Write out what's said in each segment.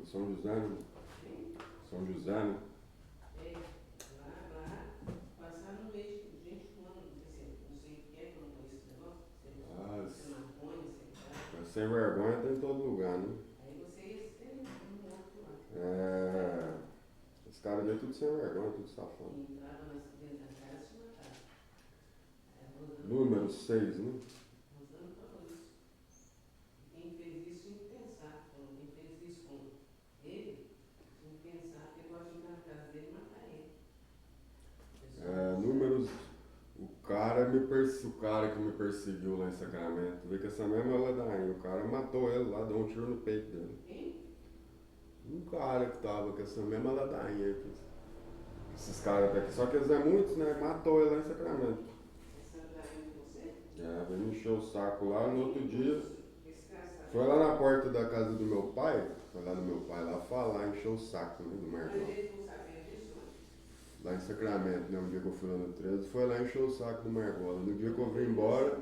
São José, né? São José, né? Passar no mês, gente fumando, não sei o que é, que eu não conheço esse negócio, você maconha, você Sem vergonha tem em todo lugar, né? aí você ia ser um morto lá. É. Os caras ali tudo sem vergonha, tudo safado. Entrava dentro da casa e se matava. Número 6, né? Rosana falou isso. Quem fez isso sem pensar, falou, quem fez isso com ele, sem pensar, pegou a gente na casa dele e matar ele. Números. O cara que me perseguiu lá em Sacramento, veio com essa mesma ladainha. O cara matou ele lá, deu um tiro no peito dele. Quem? Um cara que tava com essa mesma ladainha aqui. Esses caras daqui, só que eles é muitos, né? Matou ele lá em Sacramento. Essa daí de você? Veio me encher o saco lá, no outro dia. Esse cara sabe. Foi lá na porta da casa do meu pai, foi lá no meu pai lá falar, encheu o saco, né, do Mas Marcão. ele não sabia disso, não? Lá em Sacramento, né? Um dia que eu fui lá no 13, foi lá e encheu o saco do Margola. No dia que eu vim embora,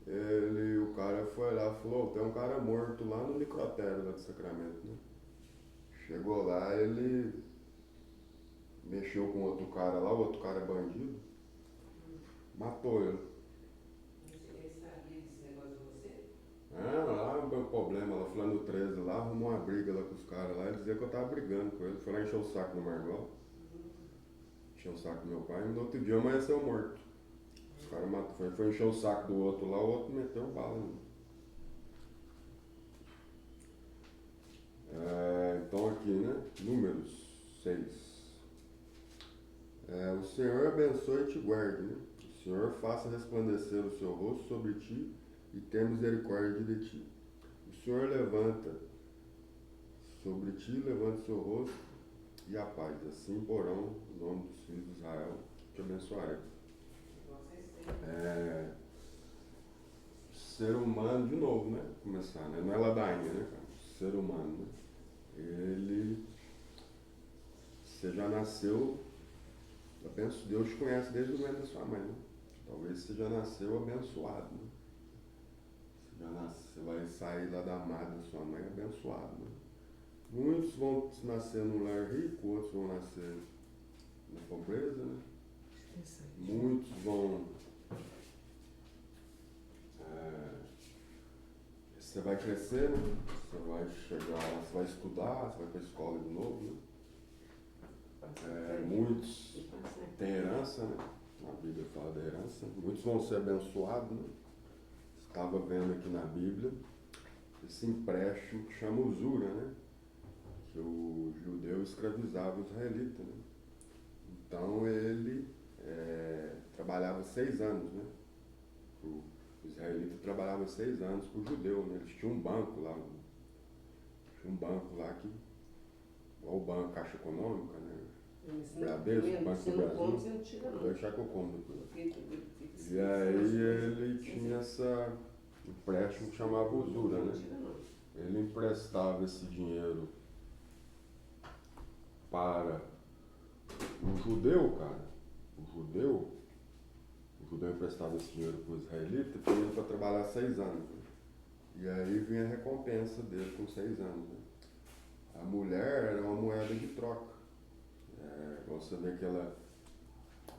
o cara foi lá e falou, tem um cara morto lá no necrotério lá de Sacramento, né? Chegou lá, ele mexeu com outro cara lá, o outro cara é bandido, matou ele. Ele sabia desse negócio de você? Lá não deu problema, lá foi lá no 13 lá, arrumou uma briga lá com os caras lá, ele dizia que eu tava brigando com ele, foi lá encher o saco do Margola. Encheu o saco do meu pai, e no outro dia amanheceu morto. Os caras matou, foi encher o saco do outro lá, o outro meteu bala. Né? Então aqui, né? Números 6. O Senhor abençoe e te guarde, né? O Senhor faça resplandecer o seu rosto sobre ti e tenha misericórdia de ti. O Senhor levanta sobre ti, levanta o seu rosto e a paz. Assim porão o nome dos filhos de Israel, te abençoarei. Ser humano, de novo, né? Começar, né? Não é ladainha, né, cara? Ser humano, né? Você já nasceu, Deus te conhece desde o ventre da sua mãe, né? Talvez você já nasceu abençoado, né? Você vai sair lá da amada da sua mãe abençoado, né? Muitos vão nascer num lar rico, outros vão nascer na pobreza, né? Muitos vão... Você vai crescer, né? Você vai chegar, você vai estudar, você vai para a escola de novo, né? Muitos têm herança, né? A Bíblia fala da herança. Muitos vão ser abençoados, né? Estava vendo aqui na Bíblia esse empréstimo que chama usura, né? Que o judeu escravizava o israelita, né? Então ele trabalhava 6 anos, né? O israelita trabalhava 6 anos para o judeu, né? Eles tinham um banco lá. Que, igual o banco Caixa Econômica, né? Bradesco, Banco do Brasil. Vou deixar que eu como depois. E aí ele tinha essa empréstimo que chamava usura, né? Ele emprestava esse dinheiro para o judeu, cara. O judeu emprestava esse dinheiro para o israelita, para ele para trabalhar 6 anos. Né? E aí vinha a recompensa dele com 6 anos. Né? A mulher era uma moeda de troca. Você vê aquela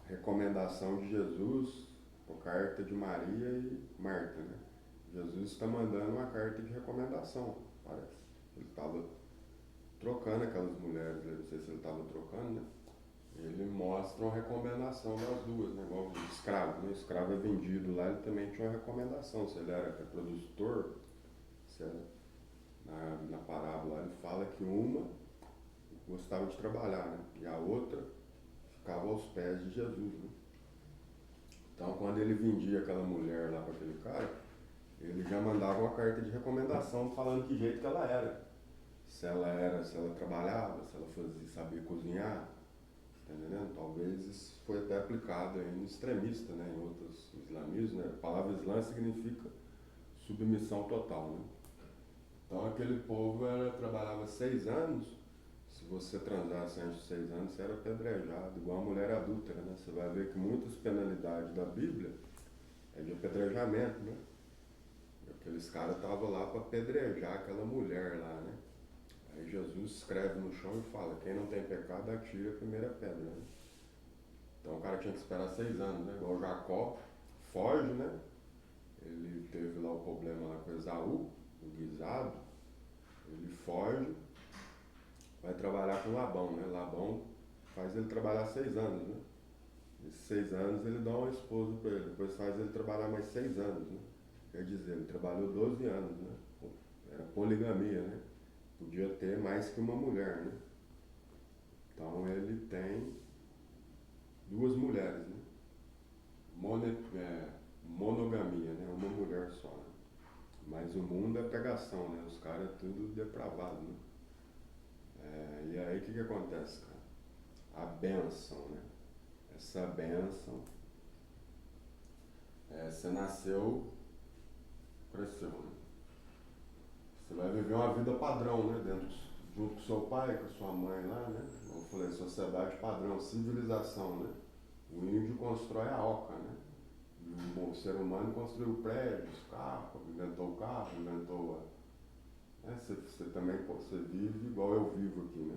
recomendação de Jesus, a carta de Maria e Marta, né? Jesus está mandando uma carta de recomendação, parece. Ele estava trocando aquelas mulheres, não sei se ele estava trocando, né? Ele mostra uma recomendação das duas, né? Igual o escravo, né? O escravo é vendido lá, ele também tinha uma recomendação. Se ele era reprodutor, na parábola ele fala que uma gostava de trabalhar, né? E a outra ficava aos pés de Jesus, né? Então, quando ele vendia aquela mulher lá para aquele cara, ele já mandava uma carta de recomendação falando que jeito que ela era. Se ela trabalhava, se ela sabia cozinhar, tá entendendo? Talvez isso foi até aplicado aí no extremista, né? Em outros islamismos, né? A palavra islã significa submissão total, né? Então aquele povo trabalhava 6 anos. Se você transasse antes de 6 anos, você era apedrejado, igual a mulher adúltera, né? Você vai ver que muitas penalidades da Bíblia é de apedrejamento, né? Aqueles caras estavam lá para apedrejar aquela mulher lá, né? Aí Jesus escreve no chão e fala, quem não tem pecado atira a primeira pedra, né? Então o cara tinha que esperar 6 anos, né? Igual Jacó foge, né? Ele teve lá o problema lá com Esaú, o guisado, ele foge, vai trabalhar com Labão, né? Labão faz ele trabalhar 6 anos, né? Esses 6 anos ele dá uma esposa para ele, depois faz ele trabalhar mais 6 anos, né? Quer dizer, ele trabalhou 12 anos, né? Era poligamia, né? Podia ter mais que uma mulher, né? Então ele tem 2 mulheres, né? Monogamia, né? Uma mulher só, né? Mas o mundo é pegação, né? Os caras é tudo depravado, né? E aí o que acontece, cara? A bênção, né? Essa bênção, você nasceu, cresceu, né? Você vai viver uma vida padrão, né? Junto com seu pai, com sua mãe lá, né? Eu falei, sociedade padrão, civilização, né? O índio constrói a oca, né? E o ser humano construiu prédios, carro, inventou o carro, inventou você também você vive igual eu vivo aqui, né?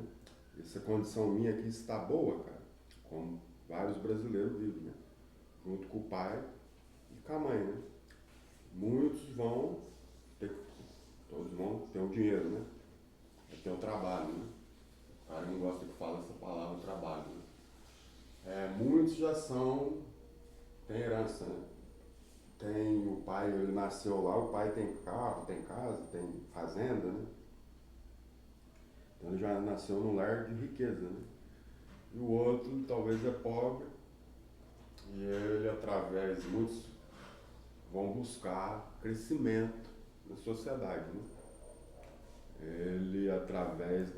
Essa condição minha aqui está boa, cara, como vários brasileiros vivem, né? Junto com o pai e com a mãe, né? Muitos vão ter, todos vão ter o dinheiro, né? Ter o trabalho, né? O cara não gosta que fala essa palavra trabalho, né? Muitos já tem herança, né? Tem o pai, ele nasceu lá, o pai tem carro, tem casa, tem fazenda, né? Então ele já nasceu num lar de riqueza, né? E o outro talvez é pobre e ele muitos vão buscar crescimento na sociedade, né? Ele através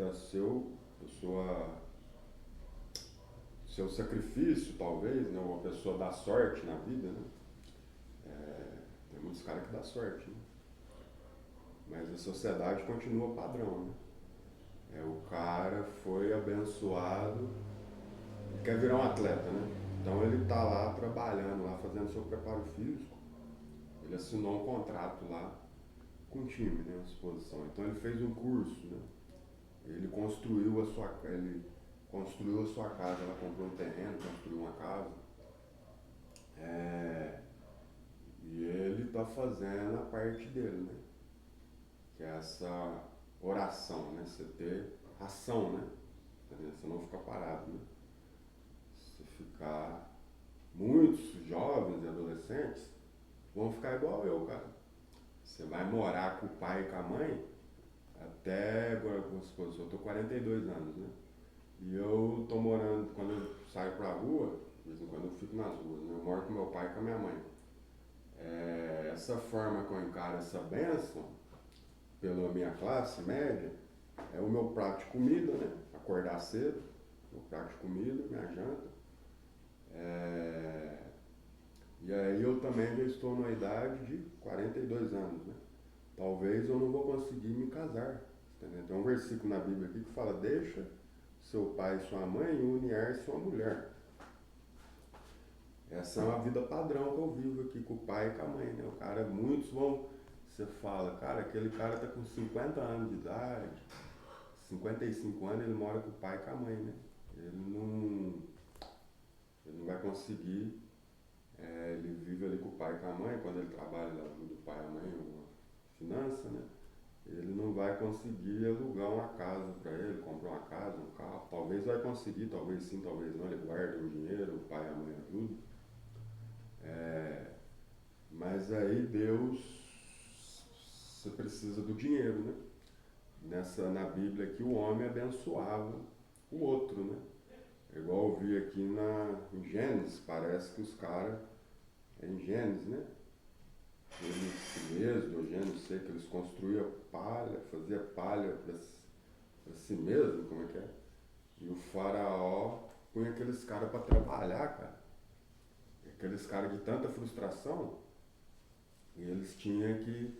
seu sacrifício talvez, né? Uma pessoa dá sorte na vida, né? Tem muitos caras que dá sorte, né? Mas a sociedade continua padrão, né? O cara foi abençoado, ele quer virar um atleta, né? Então ele está lá trabalhando, lá fazendo seu preparo físico, ele assinou um contrato lá com o time, né? A exposição. Então ele fez um curso, né? Ele construiu a sua casa, ela comprou um terreno, construiu uma casa. E ele está fazendo a parte dele, né? Que é essa oração, né? Você ter ação, né? Você não ficar parado, né? Você ficar... Muitos jovens e adolescentes vão ficar igual eu, cara. Você vai morar com o pai e com a mãe até, agora, eu tô 42 anos, né? E eu tô morando, quando eu saio pra rua, de vez em quando eu fico nas ruas, né? Eu moro com meu pai e com a minha mãe. Essa forma que eu encaro essa bênção, pela minha classe média, é o meu prato de comida, né? Acordar cedo, meu prato de comida, minha janta. E aí eu também já estou numa idade de 42 anos, né? Talvez eu não vou conseguir me casar, entendeu? Tem um versículo na Bíblia aqui que fala, deixa seu pai e sua mãe e unir-se a uma mulher. Essa é uma vida padrão que eu vivo aqui com o pai e com a mãe, né? O cara, muitos vão, você fala, cara, aquele cara tá com 50 anos de idade, 55 anos, ele mora com o pai e com a mãe, né? Ele não vai conseguir, ele vive ali com o pai e com a mãe, quando ele trabalha lá, ajuda o pai e a mãe, uma finança, né? Ele não vai conseguir alugar uma casa para ele, comprar uma casa, um carro. Talvez vai conseguir, talvez sim, talvez não. Ele guarda o dinheiro, o pai e a mãe ajudam. Mas aí Deus, você precisa do dinheiro, né? Na Bíblia aqui o homem abençoava o outro, né? Igual eu vi aqui em Gênesis, parece que os caras, em Gênesis, né? Êxodo, Gênesis, sei que eles construíam palha, fazia palha para si mesmo, como é que é? E o faraó punha aqueles caras para trabalhar, cara. Aqueles caras de tanta frustração, e eles tinham que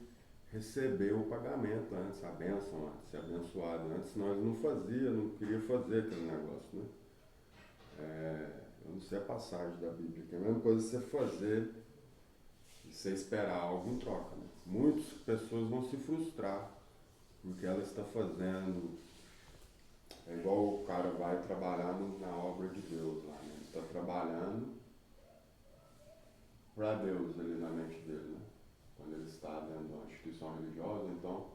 receber o pagamento antes, a bênção antes, ser abençoado antes, senão eles não queriam fazer aquele negócio, né? Eu não sei a passagem da Bíblia, que é a mesma coisa você fazer e você esperar algo em troca, né? Muitas pessoas vão se frustrar porque ela está fazendo É igual o cara vai trabalhar na obra de Deus lá, né? Ele está trabalhando para Deus ali na mente dele, né? Quando ele está dentro de uma instituição religiosa, então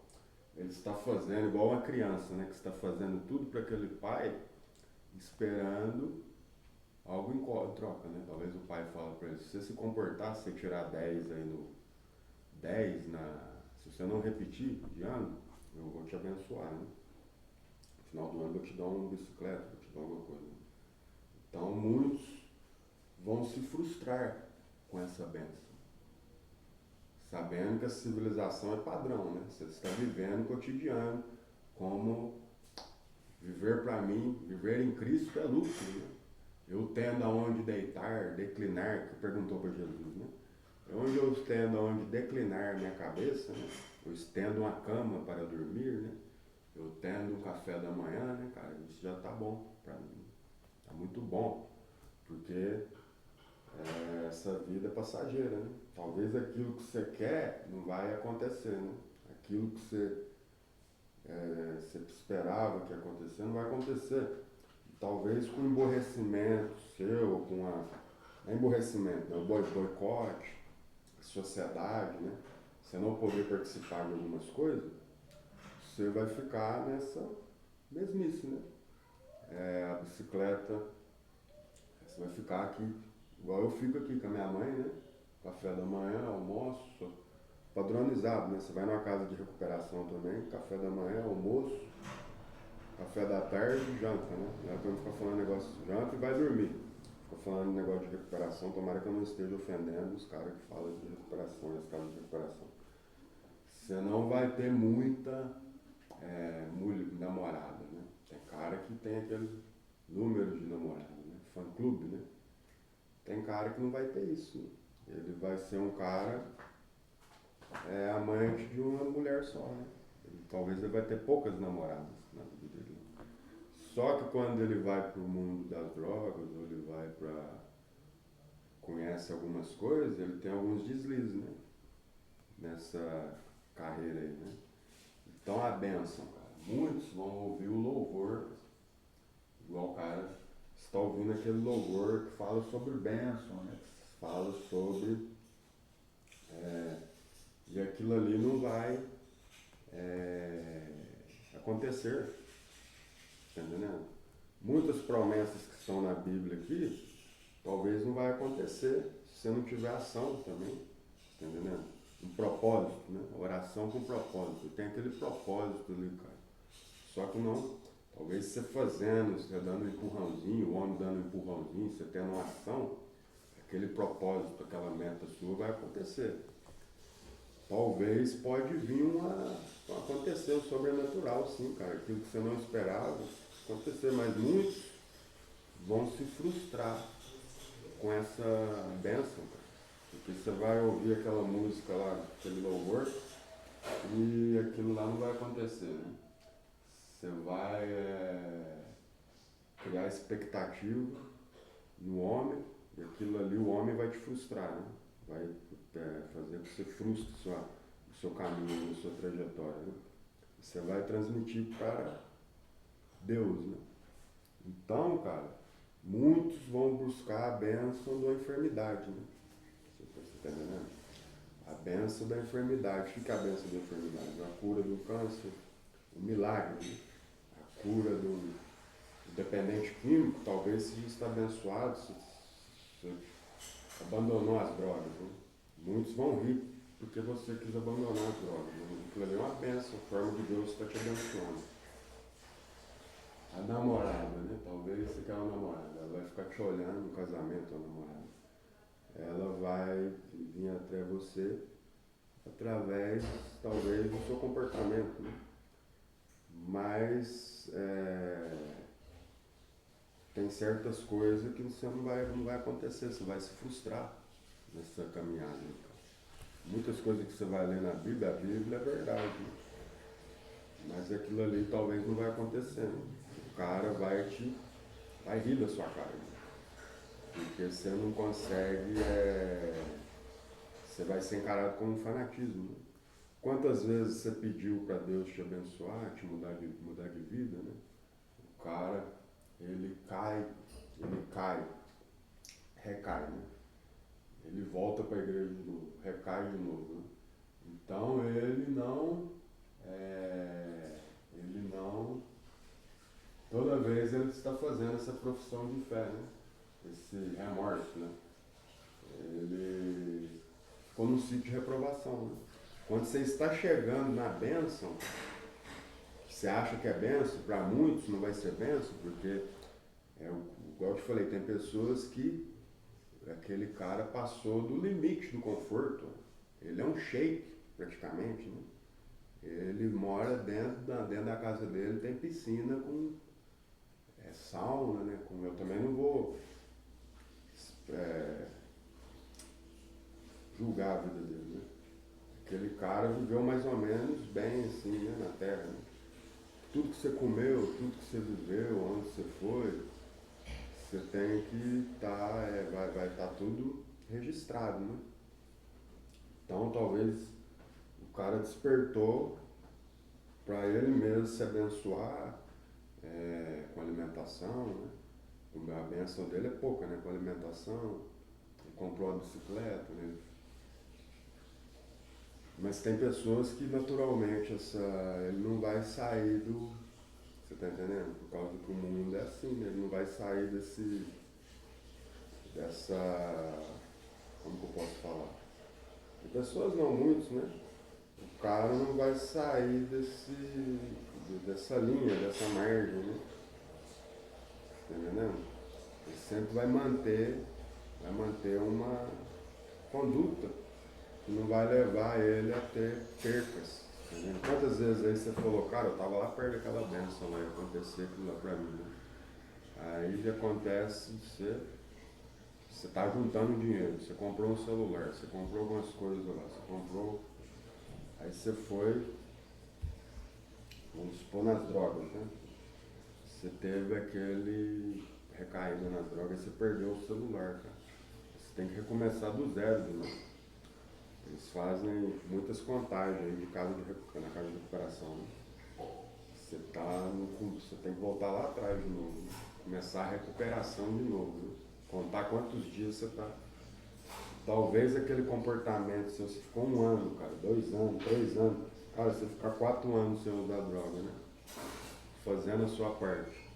ele está fazendo igual uma criança, né? Que está fazendo tudo para aquele pai, esperando algo em troca, né? Talvez o pai fala para ele, se você se comportar, se você tirar 10 aí no 10 se você não repetir de ano, eu vou te abençoar, né? No final do ano eu vou te dar uma bicicleta, vou te dar alguma coisa. Então muitos vão se frustrar com essa bênção, sabendo que a civilização é padrão, né? Você está vivendo o cotidiano, como viver para mim, viver em Cristo é lucro, né? Eu tendo aonde deitar, declinar, que perguntou para Jesus, né? Onde eu estendo aonde declinar minha cabeça, né? Eu estendo uma cama para dormir, né? Eu tendo um café da manhã, né, cara? Isso já tá bom para mim. Tá muito bom, porque essa vida é passageira, né? Talvez aquilo que você quer não vai acontecer, né? Aquilo que você esperava que ia acontecer não vai acontecer. Talvez com emborrecimento seu, ou com não é emborrecimento, né? O boicote, a sociedade, né? Você não poder participar de algumas coisas, você vai ficar nessa mesmice, né? A bicicleta, você vai ficar aqui, igual eu fico aqui com a minha mãe, né? Café da manhã, almoço, padronizado, né? Você vai numa casa de recuperação também, café da manhã, almoço, café da tarde e janta, né? Não é pra eu ficar falando negócio de janta e vai dormir. Fica falando negócio de recuperação, tomara que eu não esteja ofendendo os caras que falam de recuperação, as casas de recuperação. Você não vai ter muita namorada, né? Tem cara que tem aquele número de namorada, né? Fã-clube, né? Tem cara que não vai ter isso, né? Ele vai ser um cara amante de uma mulher só, né? Talvez ele vai ter poucas namoradas na vida dele. Só que quando ele vai para o mundo das drogas, ou ele vai conhece algumas coisas, ele tem alguns deslizes, né? Nessa carreira aí, né? Então a bênção, cara. Muitos vão ouvir o louvor, igual o cara está ouvindo aquele louvor que fala sobre bênção, né? Que fala sobre e aquilo ali não vai acontecer. Tá entendendo? Muitas promessas que estão na Bíblia aqui, talvez não vai acontecer se você não tiver ação também. Tá entendendo? Um propósito, né? Oração com propósito. Tem aquele propósito ali, cara. Só que não. Talvez você fazendo, você dando um empurrãozinho, o homem dando um empurrãozinho, você tendo uma ação, aquele propósito, aquela meta sua vai acontecer. Talvez pode vir acontecer o sobrenatural, sim, cara. Aquilo que você não esperava acontecer, mas muitos vão se frustrar com essa bênção, cara. Porque você vai ouvir aquela música lá, aquele louvor, e aquilo lá não vai acontecer, né? Você vai criar expectativa no homem, e aquilo ali o homem vai te frustrar, né? Vai fazer que você frustre o seu caminho, a sua trajetória, né? Você vai transmitir para Deus, né? Então, cara, muitos vão buscar a bênção da enfermidade, né? Você está entendendo? A bênção da enfermidade. O que é a bênção da enfermidade? A cura do câncer, o milagre, né? A cura do dependente químico, talvez seja estar abençoado, se abandonou as drogas, né? Muitos vão rir porque você quis abandonar as drogas, né? Aquilo ali é uma bênção, a forma de Deus está te abençoando. A namorada, né? Talvez você quer uma namorada, ela vai ficar te olhando no casamento, a namorada. Ela vai vir até você através, talvez, do seu comportamento, né? Mas tem certas coisas que você não vai acontecer, você vai se frustrar nessa caminhada. Muitas coisas que você vai ler na Bíblia, a Bíblia é verdade, né? Mas aquilo ali talvez não vai acontecer, né? O cara vai rir da sua cara, né? Porque você não consegue, você vai ser encarado como um fanatismo, né? Quantas vezes você pediu para Deus te abençoar, te mudar de vida, né? O cara, ele cai, recai, né? Ele volta para a igreja de novo, recai de novo, né? Então ele não, toda vez ele está fazendo essa profissão de fé, né? Esse remorso, né? Ele ficou num ciclo de reprovação, né? Quando você está chegando na bênção, você acha que é bênção, para muitos não vai ser bênção, porque, igual eu te falei, tem pessoas que aquele cara passou do limite do conforto. Ele é um sheik, praticamente, né? Ele mora dentro da casa dele, tem piscina com sauna, né? Eu também não vou julgar a vida dele, né? Aquele cara viveu mais ou menos bem assim, né, na Terra, né? Tudo que você comeu, tudo que você viveu, onde você foi, você tem que vai estar tudo registrado, né? Então talvez o cara despertou para ele mesmo se abençoar com alimentação, né? A benção dele é pouca, né? Com alimentação, ele comprou uma bicicleta, né? Mas tem pessoas que naturalmente ele não vai sair do. Você está entendendo? Por causa que o mundo é assim, né? Ele não vai sair dessa. Como que eu posso falar? Tem pessoas não, muitos, né? O cara não vai sair dessa linha, dessa margem, né? Tá entendendo? Ele sempre vai manter uma conduta que não vai levar ele a ter percas. Entendeu? Quantas vezes aí você falou, cara, eu estava lá perto daquela bênção lá e aconteceu aquilo lá pra mim, né? Aí acontece, você está juntando dinheiro, você comprou um celular, você comprou algumas coisas lá, aí você foi, vamos supor, nas drogas, né? Você teve aquele recaído nas drogas, você perdeu o celular, cara. Você tem que recomeçar do zero de novo. Eles fazem muitas contagens aí na casa de recuperação, né? Você tem que voltar lá atrás de novo, né? Começar a recuperação de novo, né? Contar quantos dias você está. Talvez aquele comportamento, se você ficou 1 ano, cara, 2 anos, 3 anos, cara, você ficar 4 anos sem usar droga, né? Fazendo a sua parte.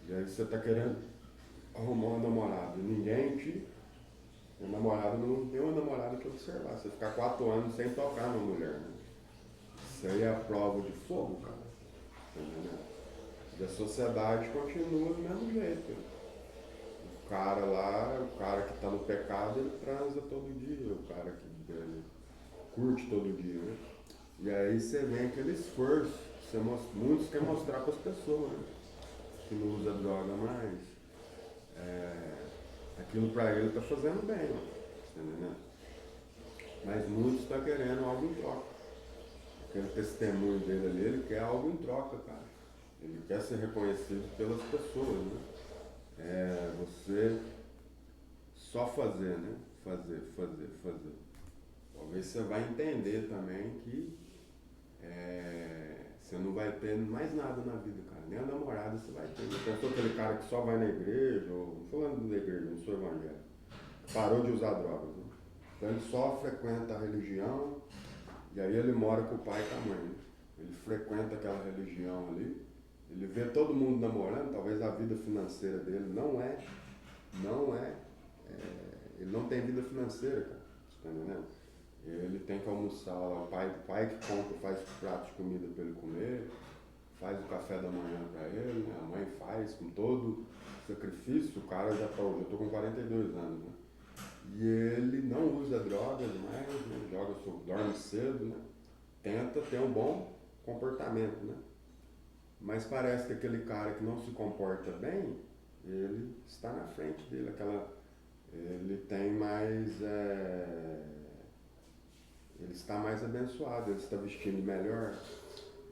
E aí você está querendo arrumar uma namorada. Tem uma namorada que observar. Você ficar 4 anos sem tocar numa mulher, né? Isso aí é a prova de fogo, cara. Entendeu? E a sociedade continua do mesmo jeito. O cara que está no pecado, ele transa todo dia. O cara que ele curte todo dia, né? E aí você vê aquele esforço. Muitos querem mostrar para as pessoas, né? Que não usa droga mais. Aquilo para ele está fazendo bem, entendeu? Mas muitos estão querendo algo em troca. Aquele testemunho dele ali, ele quer algo em troca, cara. Ele quer ser reconhecido pelas pessoas, né? Você só fazer, né? Fazer. Talvez você vai entender também que você não vai ter mais nada na vida, cara. Nem a namorada você vai ter. Pensou aquele cara que só vai na igreja, ou não falando da igreja, não sou evangélico, parou de usar drogas, né? Então ele só frequenta a religião, e aí ele mora com o pai e com a mãe, né? Ele frequenta aquela religião ali, ele vê todo mundo namorando, talvez a vida financeira dele ele não tem vida financeira, cara. Tá entendendo? Ele tem que almoçar lá, o pai que compra, faz prato de comida para ele comer, faz o café da manhã para ele, né? A mãe faz com todo sacrifício, o cara já estou com 42 anos, né? E ele não usa drogas mais, né? Dorme cedo, né? Tenta ter um bom comportamento, né? Mas parece que aquele cara que não se comporta bem, ele está na frente dele, ele tem mais, ele está mais abençoado, ele está vestindo melhor,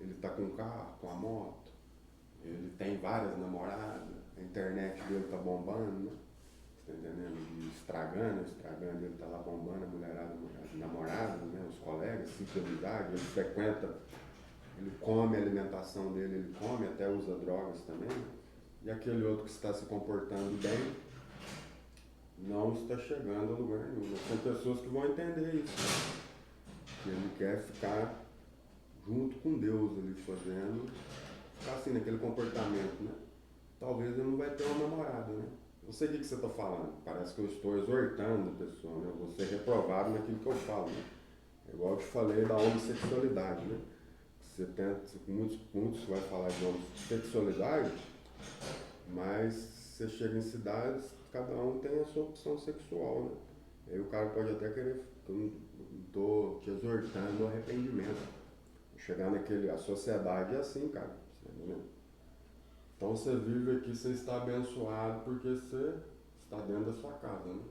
ele está com um carro, com a moto, ele tem várias namoradas, a internet dele está bombando, né? Tá entendendo? Estragando, ele está lá bombando, a mulherada, namorada, né? Os colegas, ciclo de amizade, ele frequenta ele come a alimentação dele, ele come, até usa drogas também, né? E aquele outro que está se comportando bem não está chegando a lugar nenhum. Tem pessoas que vão entender isso, né? Que ele quer ficar junto com Deus ali fazendo, ficar assim naquele comportamento, né? Talvez ele não vai ter uma namorada, né? Não sei o que você está falando, parece que eu estou exortando a pessoa, né? Eu vou ser reprovado naquilo que eu falo, né? É igual eu te falei da homossexualidade, né? Você tenta, muitos vai falar de homossexualidade, mas você chega em cidades, cada um tem a sua opção sexual, né? Aí o cara pode até querer, eu não estou te exortando ao arrependimento. Chegar naquele, a sociedade é assim, cara, tá entendendo? Então você vive aqui, você está abençoado porque você está dentro da sua casa, né?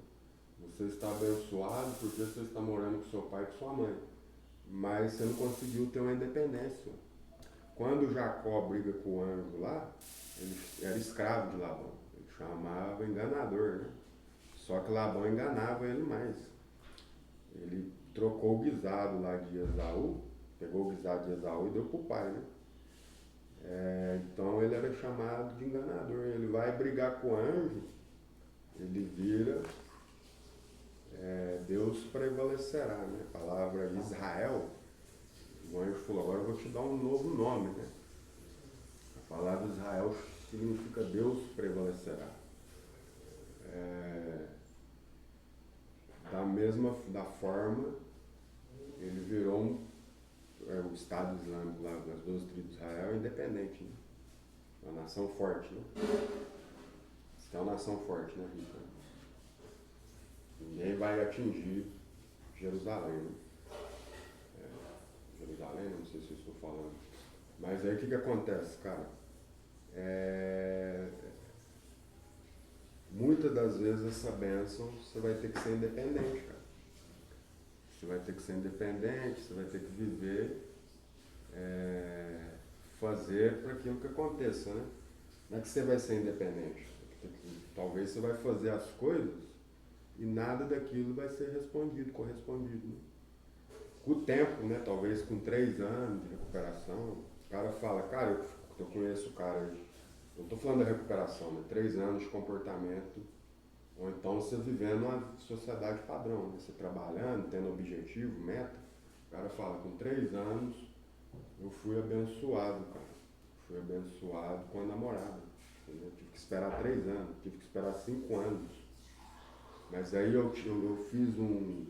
Você está abençoado porque você está morando com seu pai e com sua mãe. Mas você não conseguiu ter uma independência. Quando Jacó briga com o anjo lá, ele era escravo de Labão. Ele chamava enganador, né? Só que Labão enganava ele mais. Ele trocou o guisado lá de Esaú, pegou o guisado de Esaú e deu para o pai, né? Então ele era chamado de enganador. Ele vai brigar com o anjo, ele vira, Deus prevalecerá, né? A palavra Israel, o anjo falou, agora eu vou te dar um novo nome, né? A palavra Israel significa Deus prevalecerá. Da forma, ele virou o Estado Islâmico lá, das 12 tribos de Israel, independente, né? Uma nação forte, né? Você é uma nação forte, né, Rica? Ninguém vai atingir Jerusalém, né? Jerusalém, não sei se eu estou falando. Mas aí o que acontece, cara? Muitas das vezes essa bênção você vai ter que ser independente, cara. Você vai ter que ser independente, você vai ter que viver, fazer para aquilo que aconteça, né? Não é que você vai ser independente. Talvez você vai fazer as coisas e nada daquilo vai ser correspondido. Né? Com o tempo, né? Talvez com 3 anos de recuperação, o cara fala, cara, eu conheço o cara, eu não estou falando da recuperação, né? 3 anos de comportamento, ou então você vivendo uma sociedade padrão, né? Você trabalhando, tendo objetivo, meta, o cara fala, com 3 anos eu fui abençoado, cara. Fui abençoado com a namorada. Entendeu? Tive que esperar 3 anos, tive que esperar 5 anos. Mas aí eu fiz um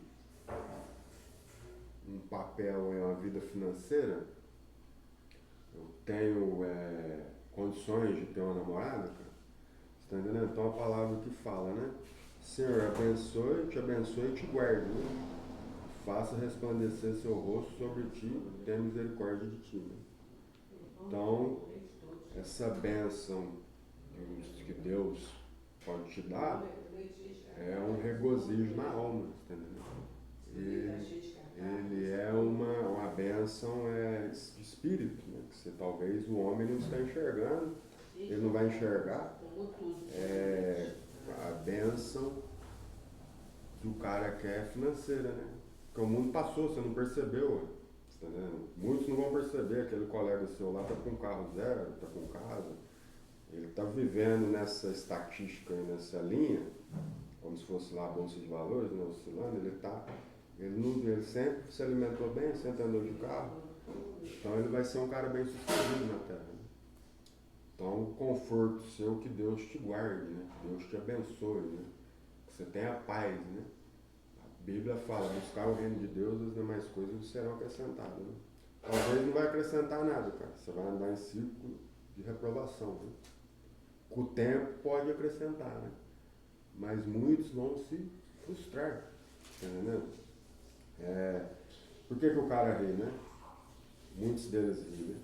papel em uma vida financeira, eu tenho condições de ter uma namorada, cara. Você tá entendendo? Então a palavra que fala, né? Senhor, te abençoe e te guarde, né? Faça resplandecer seu rosto sobre ti, tenha misericórdia de ti. Né? Então, essa bênção que Deus pode te dar é um regozijo na alma, tá entendendo? Ele é uma bênção de espírito, né? Que talvez o homem não está enxergando, ele não vai enxergar. A bênção do cara que é financeira, né? Porque o mundo passou, você não percebeu, tá entendendo? Muitos não vão perceber, aquele colega seu lá está com carro zero, está com casa, ele está vivendo nessa estatística, nessa linha, como se fosse lá a bolsa de valores, né, oscilando, ele sempre se alimentou bem, sempre andou de carro, então ele vai ser um cara bem sucedido na Terra. Né? Então, o conforto seu, que Deus te guarde, né? Deus te abençoe, né? Que você tenha paz, né? A Bíblia fala, buscar o reino de Deus, as demais coisas serão acrescentadas. Né? Talvez não vai acrescentar nada, cara. Você vai andar em círculo de reprovação. Né? Com o tempo pode acrescentar, né? Mas muitos vão se frustrar. Tá entendendo? Por que o cara ri, né? Muitos deles riem, né?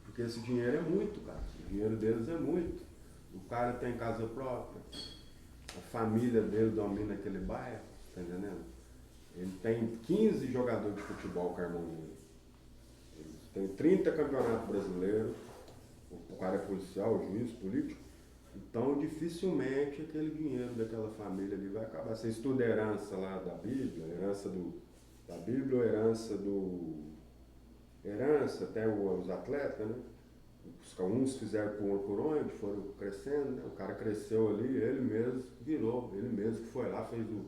Porque esse dinheiro é muito, cara. O dinheiro deles é muito. O cara tem casa própria. A família dele domina aquele bairro. Tá entendendo? Ele tem 15 jogadores de futebol com a irmão dele. Ele tem 30 campeonatos brasileiros. O cara é policial, juiz, político. Então, dificilmente aquele dinheiro daquela família ali vai acabar. Você estuda a herança lá da Bíblia, da Bíblia ou herança herança, até os atletas, né? Uns fizeram por onde, foram crescendo, né? O cara cresceu ali, ele mesmo virou, ele mesmo que foi lá, fez o.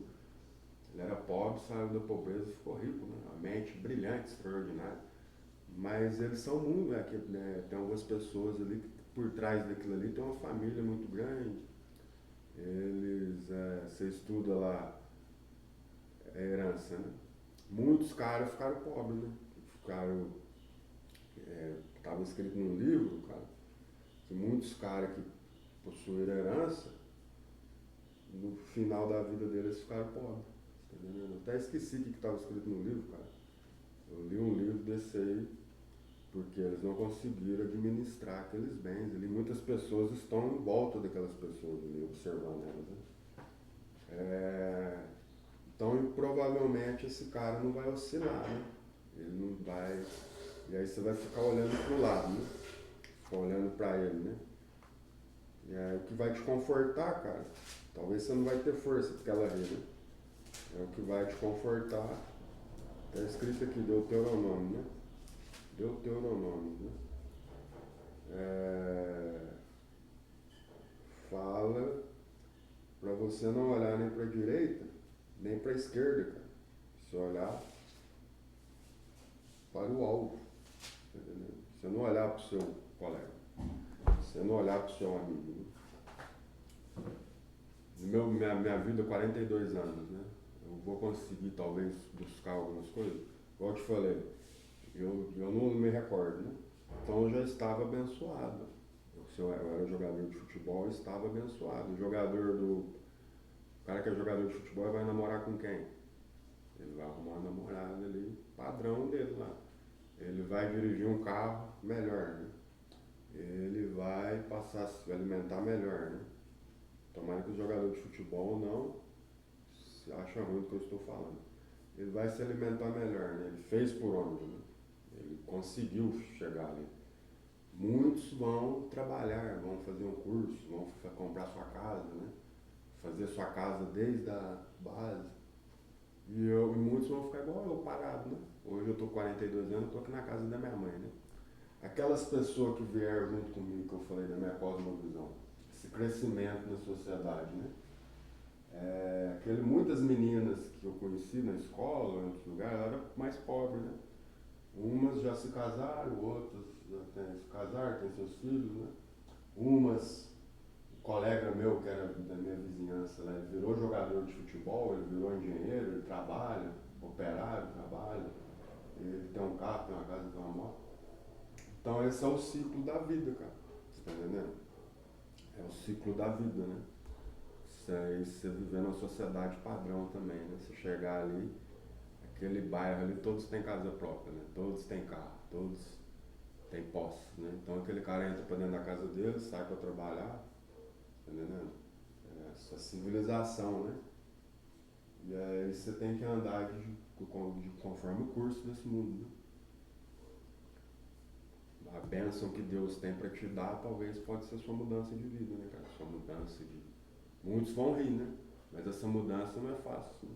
Ele era pobre, saiu da pobreza e ficou rico, né? A mente brilhante, extraordinária. Mas eles são muito, né? Tem algumas pessoas ali que por trás daquilo ali tem uma família muito grande. Você estuda lá a herança, né? Muitos caras ficaram pobres, né? Ficaram, estava escrito num livro, cara, que muitos caras que possuíram herança, no final da vida deles ficaram pobres. Tá entendendo? Eu até esqueci o que estava escrito no livro, cara. Eu li um livro desse aí, porque eles não conseguiram administrar aqueles bens ali. Muitas pessoas estão em volta daquelas pessoas ali, observando elas, né? Então, provavelmente, esse cara não vai oscilar, né? Ele não vai... E aí você vai ficar olhando pro lado, né? Ficar olhando para ele, né? E aí o que vai te confortar, cara, talvez você não vai ter força porque ela ri, né? É o que vai te confortar. Está escrito aqui, Deuteronômio, né? Deuteronômio, né? Fala para você não olhar nem para a direita, nem para a esquerda, cara. Você olhar para o alvo, entendeu? Você não olhar para o seu colega, você não olhar para o seu amigo, né? Minha vida, 42 anos, né? Eu vou conseguir, talvez, buscar algumas coisas. Igual eu te falei, eu não me recordo, né? Então eu já estava abençoado. Eu era jogador de futebol, eu estava abençoado. O cara que é jogador de futebol vai namorar com quem? Ele vai arrumar uma namorada ali, padrão dele lá. Ele vai dirigir um carro melhor, né? Ele vai passar a se alimentar melhor, né? Tomara que o jogador de futebol não se acha ruim do que eu estou falando. Ele vai se alimentar melhor, né? Ele fez por onde, né? Ele conseguiu chegar ali. Muitos vão trabalhar, vão fazer um curso, vão comprar sua casa, né? Fazer sua casa desde a base. E muitos vão ficar igual eu, parado, né? Hoje eu tô com 42 anos, estou aqui na casa da minha mãe, né? Aquelas pessoas que vieram junto comigo, que eu falei da minha cosmovisão, esse crescimento na sociedade, né? Muitas meninas que eu conheci na escola, em outros lugares, elas eram mais pobres, né? Umas já se casaram, outras já se casaram, têm seus filhos, né? Um colega meu, que era da minha vizinhança, né? Ele virou jogador de futebol, ele virou engenheiro, ele trabalha, operário, trabalha, ele tem um carro, tem uma casa, tem uma moto. Então esse é o ciclo da vida, cara. Você tá entendendo? É o ciclo da vida, né? Você viver numa sociedade padrão também, né? Você chegar ali, aquele bairro ali, todos têm casa própria, né? Todos têm carro, todos têm posse, né? Então aquele cara entra pra dentro da casa dele, sai pra trabalhar, tá entendendo? Essa civilização, né? E aí você tem que andar conforme o curso desse mundo, né? A bênção que Deus tem para te dar, talvez pode ser sua mudança de vida, né, cara? Sua mudança de... Muitos vão rir, né? Mas essa mudança não é fácil, né?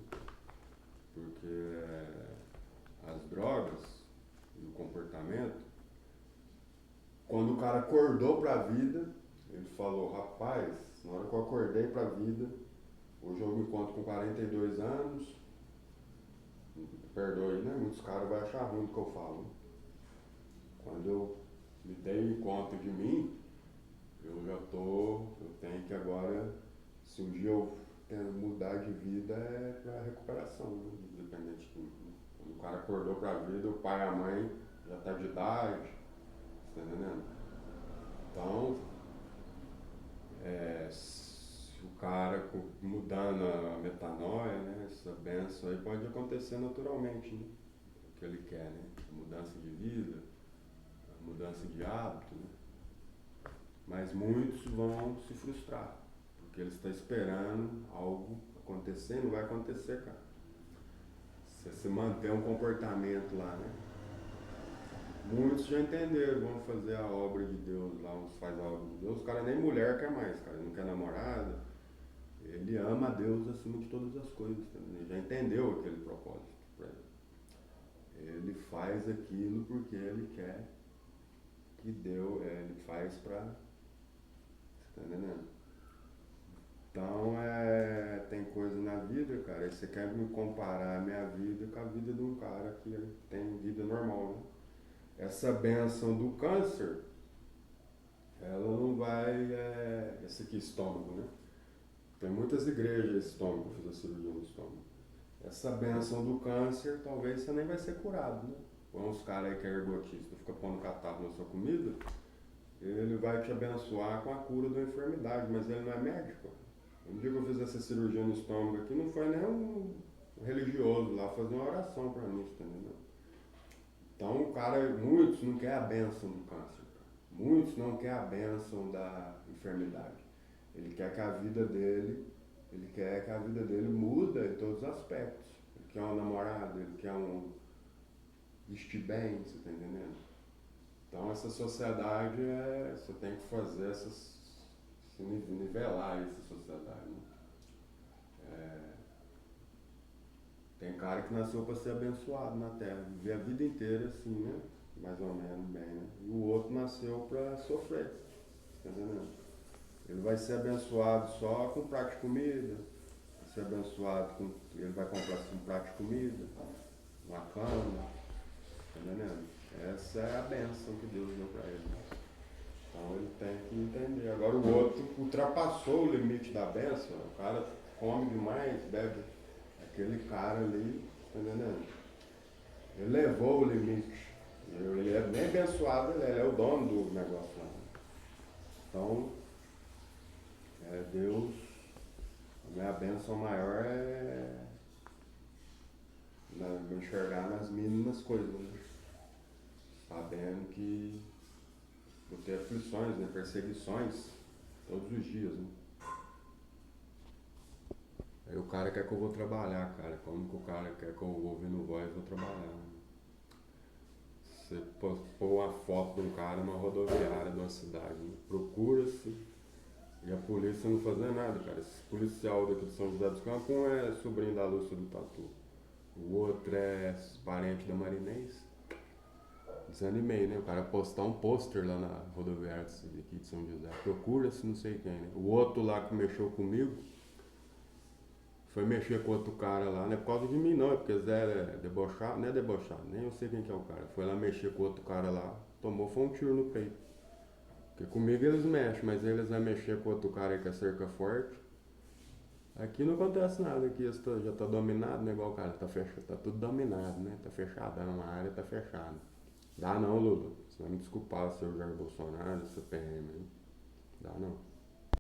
Porque as drogas e o comportamento, quando o cara acordou para a vida, ele falou, rapaz, na hora que eu acordei para a vida, hoje eu me encontro com 42 anos, perdoe, né? Muitos caras vão achar ruim o que eu falo. Quando eu me dei conta de mim, eu tenho que agora, se um dia eu mudar de vida, é para recuperação, né? Independente de mim. Quando o cara acordou para a vida, o pai e a mãe já tá de idade, tá entendendo? Então, se o cara mudando a metanoia, né, essa benção aí pode acontecer naturalmente, né? O que ele quer, né? A mudança de vida, a mudança de hábito, né? Mas muitos vão se frustrar, porque eles estão esperando algo acontecer, não vai acontecer, cara. Se você manter um comportamento lá, né? Muitos já entenderam, vão fazer a obra de Deus lá, uns faz a obra de Deus, o cara nem mulher quer mais, cara, ele não quer namorada, ele ama a Deus acima de todas as coisas, ele já entendeu aquele propósito pra ele. Ele faz aquilo porque ele quer que deu, ele faz pra. Você tá entendendo? Então, tem coisa na vida, cara, e você quer me comparar a minha vida com a vida de um cara que tem vida normal, né? Essa benção do câncer, ela não vai. Esse aqui, estômago, né? Tem muitas igrejas estômago, fiz a cirurgia no estômago. Essa benção do câncer, talvez você nem vai ser curado, né? Põe uns caras aí que é ergotista, fica pondo catarro na sua comida, ele vai te abençoar com a cura da enfermidade, mas ele não é médico. Um dia que eu fiz essa cirurgia no estômago aqui, não foi nem um religioso lá fazer uma oração pra mim, tá entendendo? Então o cara, muitos não querem a bênção do câncer, cara. Muitos não querem a bênção da enfermidade. Ele quer que a vida dele, muda em todos os aspectos. Ele quer um namorado, ele quer vestir bem, você tá entendendo? Então essa sociedade você tem que fazer se nivelar essa sociedade, né? Tem cara que nasceu para ser abençoado na Terra, viver a vida inteira assim, né? Mais ou menos bem, né? E o outro nasceu para sofrer, tá entendendo? Ele vai ser abençoado só com um prato de comida, vai ser abençoado com. Ele vai comprar um prato de comida, uma cama, tá entendendo? Essa é a bênção que Deus deu para ele. Então ele tem que entender. Agora o outro ultrapassou o limite da bênção, o cara come demais, bebe. Aquele cara ali, tá entendendo? Ele levou o limite. Ele é bem abençoado, ele é o dono do negócio lá. Então, Deus, a minha bênção maior é me enxergar nas mínimas coisas, né? Sabendo que vou ter aflições, né? Perseguições todos os dias, né? Aí o cara quer que eu vou trabalhar, cara. Como que o cara quer que eu vou ouvindo voz, vou trabalhar? Você pôr uma foto de um cara numa rodoviária de uma cidade, né? Procura-se e a polícia não fazer nada, cara. Esse policial daqui de São José dos Campos, um é sobrinho da Lúcia do Tatu, o outro é parente da Marinês. Desanimei, né? O cara postar um pôster lá na rodoviária aqui de São José. Procura-se não sei quem, né? O outro lá que mexeu comigo foi mexer com outro cara lá, não é por causa de mim não, é porque Zé é debochado, não é debochado, nem eu sei quem que é o cara. Foi lá mexer com outro cara lá, foi um tiro no peito. Porque comigo eles mexem, mas eles vão mexer com outro cara aí que é cerca forte. Aqui não acontece nada, aqui já tá dominado, né? Igual o cara, tá tudo dominado, né? Tá fechadão, a área tá fechada. Dá não, Lula. Você vai me desculpar, seu Jair Bolsonaro, seu PM, hein? Dá não.